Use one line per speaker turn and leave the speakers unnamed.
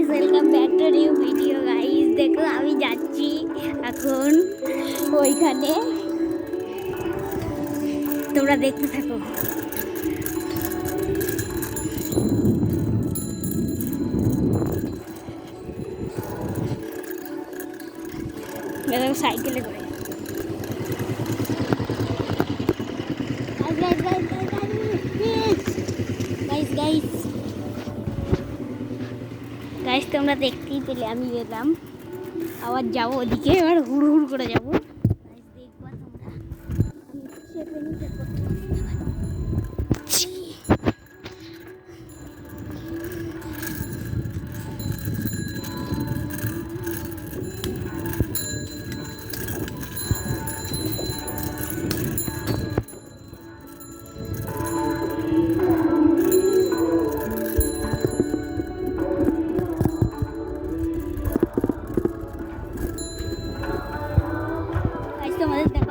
Guys, welcome back to new video guys. দেখো আমি যাচ্ছি এখন ওইখানে, তোমরা দেখতে থাকো। সাইকেলে করে গাইস, তোমরা দেখতেই পেলে আমি গেলাম, আবার যাবো ওদিকে, এবার হুড় হুড় করে যাবো। দেখবা তোমরা, তোমাদের